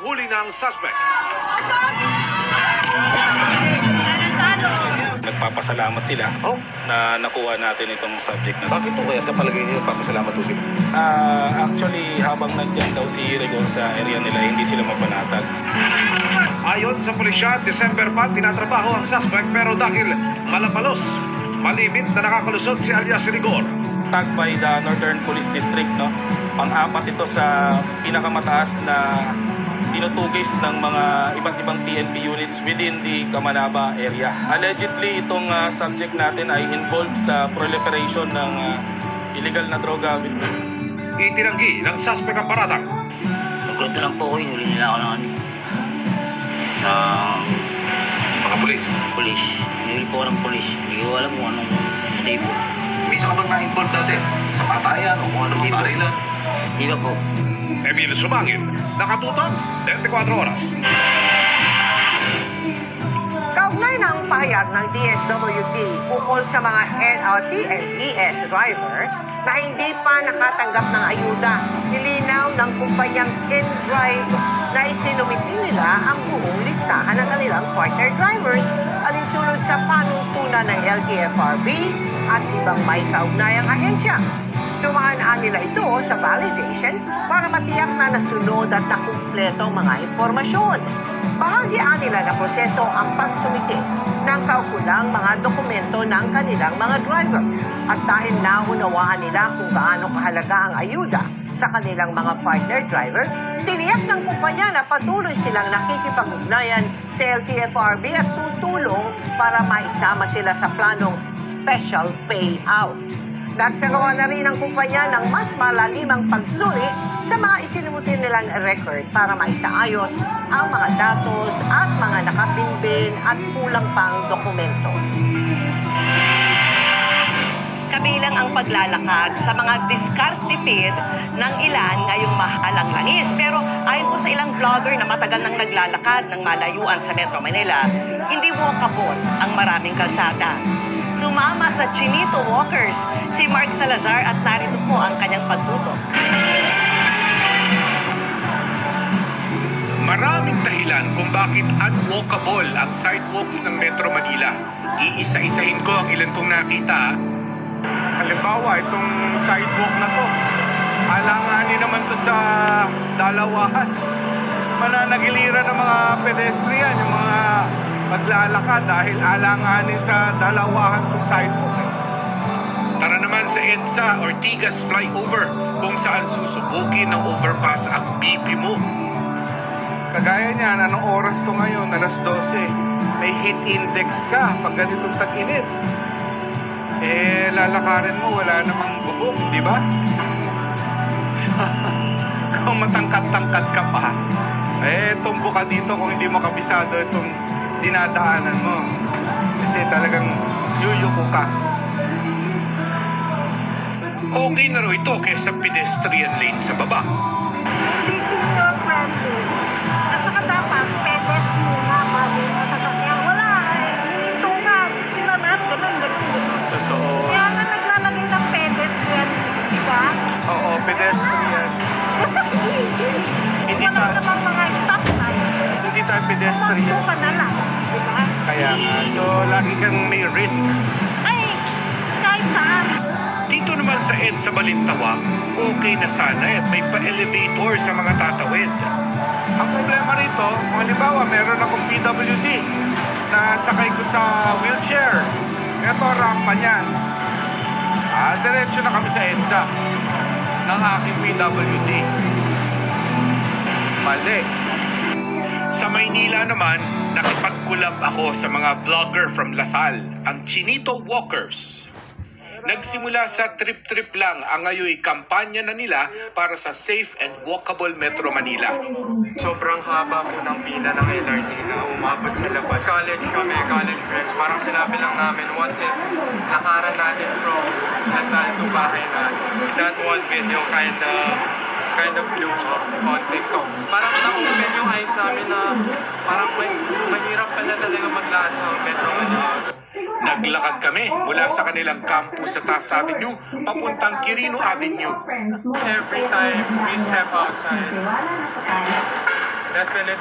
nahuli na ang suspect. Nagpapasalamat sila na nakuha natin itong subject na. Bakit po kaya sa palagay niyo papasalamat po sila? Actually, habang nandyan daw si Rigor sa area nila, hindi sila mapanatag. Ayon sa pulisya, December pa tinatrabaho ang suspect pero dahil malapalos, malimit na nakakalusot si alias Rigor. Tag by the Northern Police District, no? Pang-apat ito sa pinakamataas na tinutugis ng mga iba't ibang PNP units within the Kamanaba area. Allegedly, itong subject natin ay involved sa proliferation ng illegal na droga. Itinanggi ng suspect ang paratang. Nagulat lang po ako, hinuli nila ako ng Mga pulis. polis. Hinuli po ako ng polis. Hindi ko alam kung anong motibo. Minsan ka bang na-involved dati sa patayan o kung ano Hindi mga po. barilan? Di ba po? Emil Sumangin, nakatutok, 24 oras. Kaugnay ng pahayag ng DSWD ukol sa mga NLTNES driver na hindi pa nakatanggap ng ayuda, nilinaw ng kumpanyang InDrive na isinumiti nila ang buong listahan ng kanilang partner drivers alinsunod sa panuntunan ng LTFRB at ibang may kaugnayang ahensya. Dumaan nila ito sa validation para matiyak na nasunod at nakumpleto ang mga impormasyon. Bahagyaan nila na proseso ang pagsumiti ng kaukulang mga dokumento ng kanilang mga driver. At dahil naunawaan nila kung gaano kahalaga ang ayuda sa kanilang mga partner driver, tiniyak ng kumpanya na patuloy silang nakikipag-ugnayan sa LTFRB at tutulong para maisama sila sa planong special payout. Nagsagawa na rin ang kumpanya ng mas malalimang pagsuri sa mga isinimutin nilang record para maisaayos ang mga datos at mga nakabinbin at kulang pang dokumento. Kabilang ang paglalakad sa mga discard-tipid ng ilan ngayong mahalang langis. Pero ayon po sa ilang vlogger na matagal nang naglalakad ng malayuan sa Metro Manila, hindi walkable ang maraming kalsada. Sumama sa Chinito Walkers si Mark Salazar at narito po ang kanyang pagtutok. Maraming dahilan kung bakit unwalkable ang sidewalks ng Metro Manila. Iisa-isahin ko ang ilan kong nakita. Halimbawa, itong sidewalk na to, alanganin naman to sa dalawahan. Mananagiliran ng mga pedestrian, yung mga maglalakad dahil alanganin sa dalawahan itong sidewalk. Tara naman sa EDSA Ortigas Flyover kung saan susubukin ng overpass ang BP mo. Kagaya niyan, anong oras to ngayon? Alas 12. May heat index ka pag ganitong tag-init. Lalakarin mo, wala namang bubong, di ba? Kung matangkad-tangkad ka pa, tumbo ka dito kung hindi mo kabisado itong dinadaanan mo. Kasi talagang yuyuko ka. Okay na raw ito kaysa pedestrian lane sa baba. Hindi senior friendly. At saka dapat, pedes muna bago yung sasakyan. Wala, hinintungan. Sila lahat, ganun. Totoo. Kaya nga naglalagay ng pedestrian, di ba? Oo, pedestrian. Basta sige. Hindi Kung wala tayo- namang mga stop na, Hindi tayo pedestrian. umakbo ka na lang. Di ba? Kaya nga. So, lagi kang may risk. Ay, kahit saan. Dito naman sa EDSA Balintawak, okay na sana at may pa-elevator sa mga tatawid. Ang problema rito, kung halimbawa meron akong PWD na sakay ko sa wheelchair. Ito rampa niyan. Diretso na kami sa EDSA ng aking PWD. Mali. Sa Maynila naman, nakipagkulab ako sa mga vlogger from Lasal, ang Chinito Walkers. Nagsimula sa trip-trip lang ang ngayoy kampanya na nila para sa safe and walkable Metro Manila. Sobrang haba po ng pila ng LRT na umabot sa labas. College kami, college friends. Parang sinabi lang namin, what if lakaran natin from Lasal to bahay na. That one video kind of blew up on TikTok. Parang na-open yung eyes namin na parang mahirap pala talaga maglaan sa Metro Manila. Naglakad kami mula sa kanilang campus sa Taft Avenue papuntang Quirino Avenue. Every time we step outside, definitely